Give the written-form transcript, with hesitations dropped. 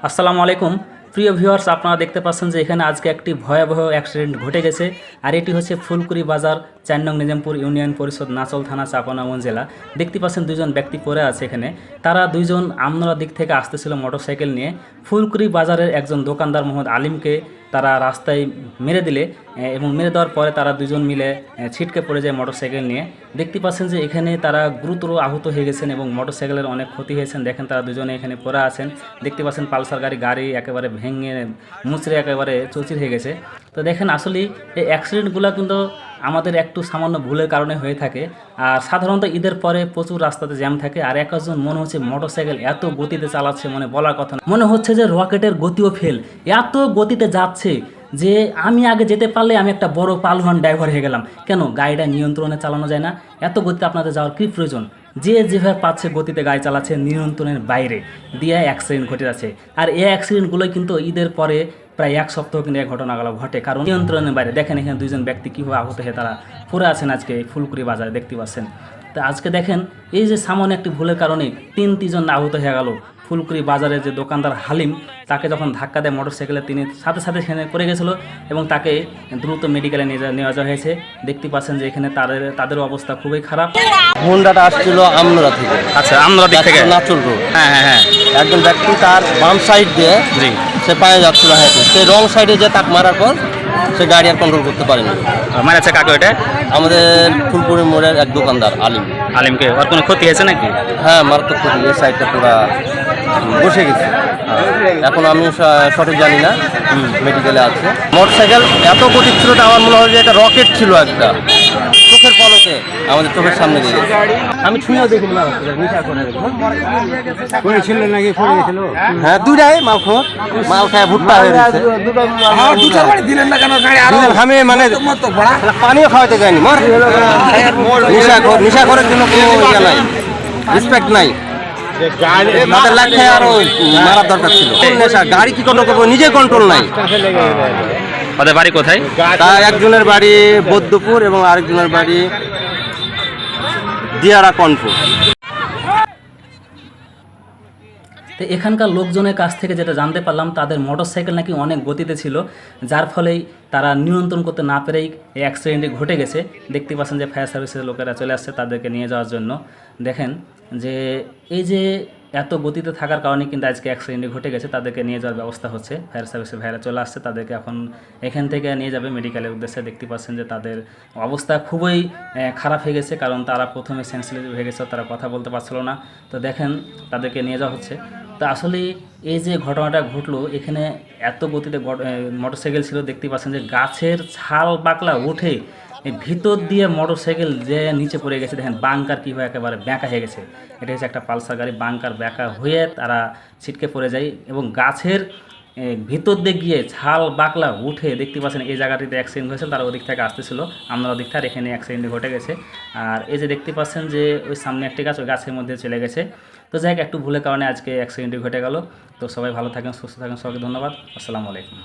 আসসালামু আলাইকুম প্রিয় ভিউয়ার্স, আপনারা দেখতে পাচ্ছেন যে এখানে আজকে একটি ভয়াবহ অ্যাক্সিডেন্ট ঘটে গেছে। আর এটি হচ্ছে ফুলকুড়ি বাজার ৪ নং নিজামপুর ইউনিয়ন পরিষদ নাচল থানা চাঁপাইনবাবগঞ্জ জেলা। দেখতে পাচ্ছেন দুইজন ব্যক্তি পড়ে আছে এখানে। তারা দুইজন আমনরা দিক থেকে আসতেছিল মোটরসাইকেল নিয়ে। ফুলকুড়ি বাজারের একজন দোকানদার মোহাম্মদ আলিমকে তারা রাস্তায় মেরে দিলে এবং মেরে দেওয়ার পরে তারা দুজন মিলে ছিটকে পড়ে যায় মোটরসাইকেল নিয়ে। দেখতে পাচ্ছেন যে এখানে তারা গুরুতর আহত হয়ে গেছেন এবং মোটরসাইকেলের অনেক ক্ষতি হয়েছেন। দেখেন তারা দুজনে এখানে পড়ে আছেন। দেখতে পাচ্ছেন পালসার গাড়ি একেবারে ভেঙে মুচড়ে একেবারে চৌচির হয়ে গেছে। তো দেখেন আসলে এই অ্যাক্সিডেন্টগুলো কিন্তু আমাদের একটু সামান্য ভুলের কারণে হয়ে থাকে। আর সাধারণত ঈদের পরে প্রচুর রাস্তাতে জ্যাম থাকে। আর একজন মনে হচ্ছে মোটরসাইকেল এত গতিতে চালাচ্ছে, মানে বলার কথা না, মনে হচ্ছে যে রকেটের গতিও ফেল, এত গতিতে যাচ্ছে যে আমি আগে যেতে পারলে আমি একটা বড় পালওয়ান ড্রাইভার হয়ে গেলাম। কেন গাড়িটা নিয়ন্ত্রণে চালানো যায় না? এত গতিতে আপনাদের যাওয়ার কী প্রয়োজন? যে যেভাবে পাচ্ছে গতিতে গাড়ি চালাচ্ছে নিয়ন্ত্রণের বাইরে দিয়ে অ্যাক্সিডেন্ট ঘটে যাচ্ছে। আর এই অ্যাক্সিডেন্টগুলো কিন্তু ঈদের পরে প্রায় এক সপ্তাহ কিন্তু এক ঘটনাগুলো ঘটে, কারণ নিয়ন্ত্রণের বাইরে। দেখেন এখানে দুইজন ব্যক্তি কীভাবে আহত হয়ে তারা পড়ে আছেন আজকে ফুলকুড়ি বাজারে, দেখতে পাচ্ছেন। তো আজকে দেখেন এই যে সামান্য একটি ভুলের কারণে তিনজন আহত হয়ে গেল। ফুলকুড়ি বাজারের যে দোকানদার হালিম, তাকে যখন ধাক্কা দেয় মোটরসাইকেলে, তিনি সাথে সাথে সেখানে পড়ে গেছিলো এবং তাকে দ্রুত মেডিকেলে নিয়ে যাওয়া হয়েছে। দেখতে পাচ্ছেন যে এখানে তাদের অবস্থা খুবই খারাপ। হোন্ডাটা আসছিল আমনোরা থেকে। আচ্ছা, আমরা দিক থেকে নাচল রোড। হ্যাঁ হ্যাঁ হ্যাঁ। একজন ব্যক্তি তার বাম সাইড দিয়ে জি সে পায়ে যাচ্ছিল হেঁটে, সে রং সাইডে যে তাক মারার পর সে গাড়ি আর কন্ট্রোল করতে পারেনি। মারাচ্ছে কাকে? ওইটা আমাদের ফুলপুরি মোড়ের এক দোকানদার আলিমকে। ওর কোনো ক্ষতি হয়েছে নাকি? হ্যাঁ, মারাত্মক ক্ষতি। এই সাইডটা পুরা বসে গেছে। এখন আমি সঠিক জানি না, মেডিকেলে আছে। মোটরসাইকেল এত গতি ছিল, আমার মনে হয় যে এটা রকেট ছিল একটা, চোখের পলকে আমাদের চোখের সামনে দিয়ে। আমি ছুঁয়েও দেখিনি। হ্যাঁ, দুইটাই মাল খায় ভুট্টা হয়ে গেছে। আমি মানে পানিও খাওয়াতে যায়নি। নেশা করার জন্য কোনো ইয়ে নাই, রেসপেক্ট নাই। তাদের লাগছে আরো মারার দরকার ছিল। নেশা, গাড়ি কি কন্ট্রোল করবো, নিজে কন্ট্রোল নাই। ওদের বাড়ি কোথায়? তা একজনের বাড়ি বৌদ্ধপুর এবং আরেকজনের বাড়ি দিয়ারা কনপুর। তো এখানকার লোকজনের কাছ থেকে যেটা জানতে পারলাম, তাদের মোটরসাইকেল নাকি অনেক গতিতে ছিল, যার ফলেই তারা নিয়ন্ত্রণ করতে না পেরেই এই অ্যাক্সিডেন্টটি ঘটে গেছে। দেখতে পাচ্ছেন যে ফায়ার সার্ভিসের লোকেরা চলে আসছে তাদেরকে নিয়ে যাওয়ার জন্য। দেখেন যে এই যে এত গতিতে থাকার কারণে কিন্তু আজকে অ্যাক্সিডেন্টটি ঘটে গেছে। তাদেরকে নিয়ে যাওয়ার ব্যবস্থা হচ্ছে, ফায়ার সার্ভিসের ভাইরা চলে আসছে, তাদেরকে এখন এখান থেকে নিয়ে যাবে মেডিকেলের উদ্দেশ্যে। দেখতে পাচ্ছেন যে তাদের অবস্থা খুবই খারাপ হয়ে গেছে, কারণ তারা প্রথমে সেন্সিটিভ হয়ে গেছে, তারা কথা বলতে পারছিল না। তো দেখেন তাদেরকে নিয়ে যাওয়া হচ্ছে। তো আসলে এই যে ঘটনাটা ঘটলো, এখানে এত গতিতে মোটরসাইকেল ছিল, দেখতে পাচ্ছেন যে গাছের ছাল বাকলা উঠে ভিতর দিয়ে মোটরসাইকেল যে নিচে পড়ে গেছে। দেখেন বাঙ্কার কী হয়ে একেবারে ব্যাঁকা হয়ে গেছে। এটা হচ্ছে একটা পালসার গাড়ি, বাঙ্কার ব্যাঁকা হয়ে তারা ছিটকে পড়ে যায় এবং গাছের ভিতর দিয়ে গিয়ে ছাল বাকলা উঠে। দেখতে পাচ্ছেন এই জায়গাটিতে অ্যাক্সিডেন্ট হয়েছে, তারা ওদিক থেকে আসতেছিল, আমরা ওদিক থেকে, এখানে অ্যাক্সিডেন্ট ঘটে গেছে। আর এই যে দেখতে পাচ্ছেন যে ওই সামনে একটি গাছ, ওই গাছের মধ্যে চলে গেছে। তো যাই হোক, একটু ভুলের কারণে আজকে অ্যাক্সিডেন্টটি ঘটে গেল। তো সবাই ভালো থাকেন, সুস্থ থাকেন, সবাইকে ধন্যবাদ। আসসালামু আলাইকুম।